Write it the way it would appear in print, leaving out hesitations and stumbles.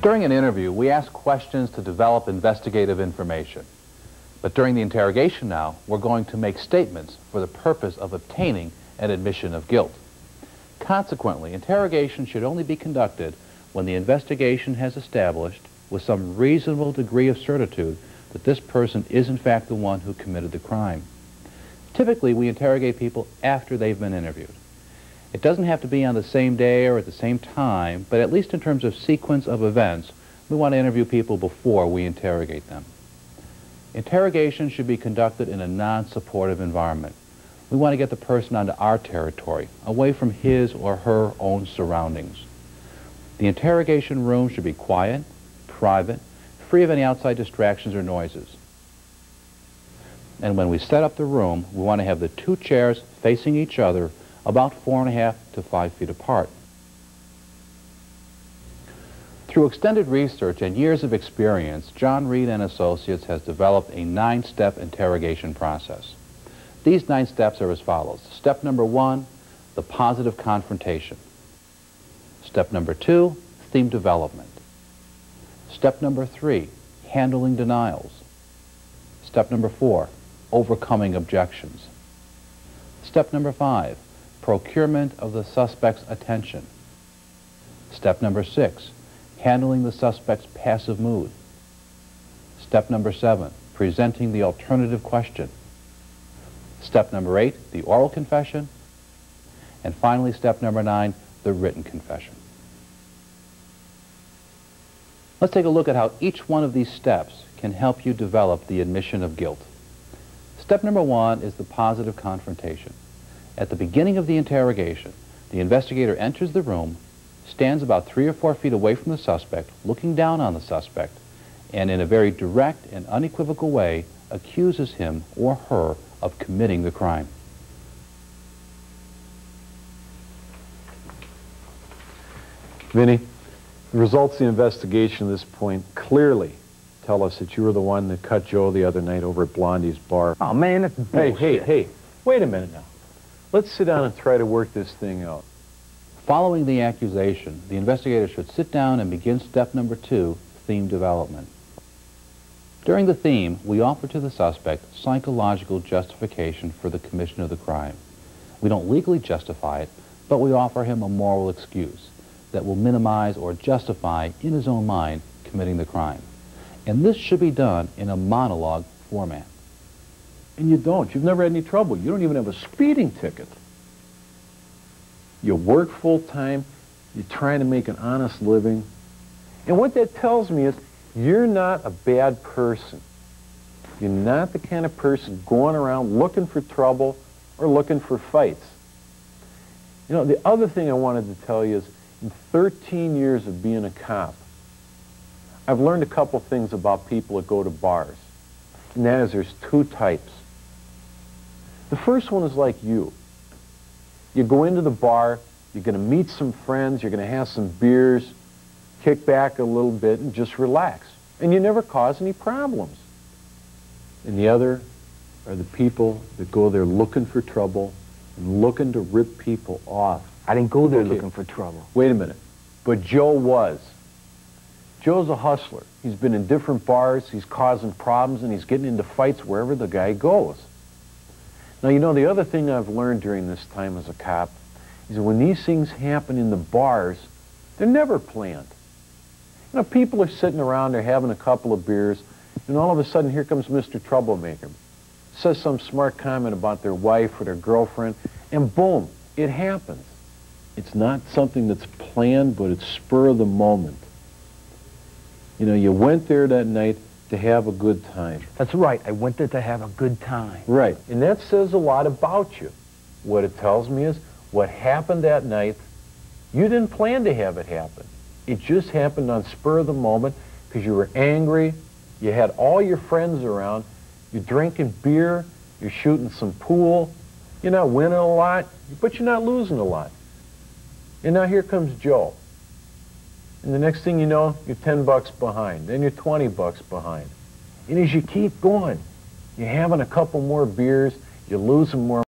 During an interview, we ask questions to develop investigative information. But during the interrogation now, we're going to make statements for the purpose of obtaining an admission of guilt. Consequently, interrogation should only be conducted when the investigation has established, with some reasonable degree of certitude, that this person is in fact the one who committed the crime. Typically, we interrogate people after they've been interviewed. It doesn't have to be on the same day or at the same time, but at least in terms of sequence of events, we want to interview people before we interrogate them. Interrogation should be conducted in a non-supportive environment. We want to get the person onto our territory, away from his or her own surroundings. The interrogation room should be quiet, private, free of any outside distractions or noises. And when we set up the room, we want to have the two chairs facing each other about 4.5 to 5 feet apart. Through extended research and years of experience, John Reed and Associates has developed a 9-step interrogation process. These 9 steps are as follows. Step number 1, the positive confrontation. Step number 2, theme development. Step number 3, handling denials. Step number 4, overcoming objections. Step number 5, procurement of the suspect's attention. Step number 6, handling the suspect's passive mood. Step number 7, presenting the alternative question. Step number 8, the oral confession. And finally, step number 9, the written confession. Let's take a look at how each one of these steps can help you develop the admission of guilt. Step number 1 is the positive confrontation. At the beginning of the interrogation, the investigator enters the room, stands about 3 or 4 feet away from the suspect, looking down on the suspect, and in a very direct and unequivocal way accuses him or her of committing the crime. Vinny, the results of the investigation at this point clearly tell us that you were the one that cut Joe the other night over at Blondie's bar. Oh, man, that's bullshit. Hey, wait a minute now. Let's sit down and try to work this thing out. Following the accusation, the investigator should sit down and begin step number 2, theme development. During the theme, we offer to the suspect psychological justification for the commission of the crime. We don't legally justify it, but we offer him a moral excuse that will minimize or justify, in his own mind, committing the crime. And this should be done in a monologue format. And you don't. You've never had any trouble. You don't even have a speeding ticket. You work full-time. You're trying to make an honest living. And what that tells me is you're not a bad person. You're not the kind of person going around looking for trouble or looking for fights. You know, the other thing I wanted to tell you is in 13 years of being a cop, I've learned a couple things about people that go to bars. And that is there's 2 types. The first one is like you. You go into the bar, you're going to meet some friends, you're going to have some beers, kick back a little bit and just relax. And you never cause any problems. And the other are the people that go there looking for trouble and looking to rip people off. I didn't go there looking for trouble. Wait a minute. But Joe was. Joe's a hustler. He's been in different bars, he's causing problems, and he's getting into fights wherever the guy goes. Now, you know, the other thing I've learned during this time as a cop is that when these things happen in the bars, they're never planned. You know, people are sitting around, they're having a couple of beers, and all of a sudden, here comes Mr. Troublemaker. Says some smart comment about their wife or their girlfriend, and boom, it happens. It's not something that's planned, but it's spur of the moment. You know, you went there that night to have a good time. That's right. I went there to have a good time. Right. And that says a lot about you. What it tells me is what happened that night, you didn't plan to have it happen. It just happened on spur of the moment because you were angry, you had all your friends around, you're drinking beer, you're shooting some pool, you're not winning a lot, but you're not losing a lot. And now here comes Joe. And the next thing you know, you're 10 bucks behind. Then you're 20 bucks behind. And as you keep going, you're having a couple more beers, you're losing more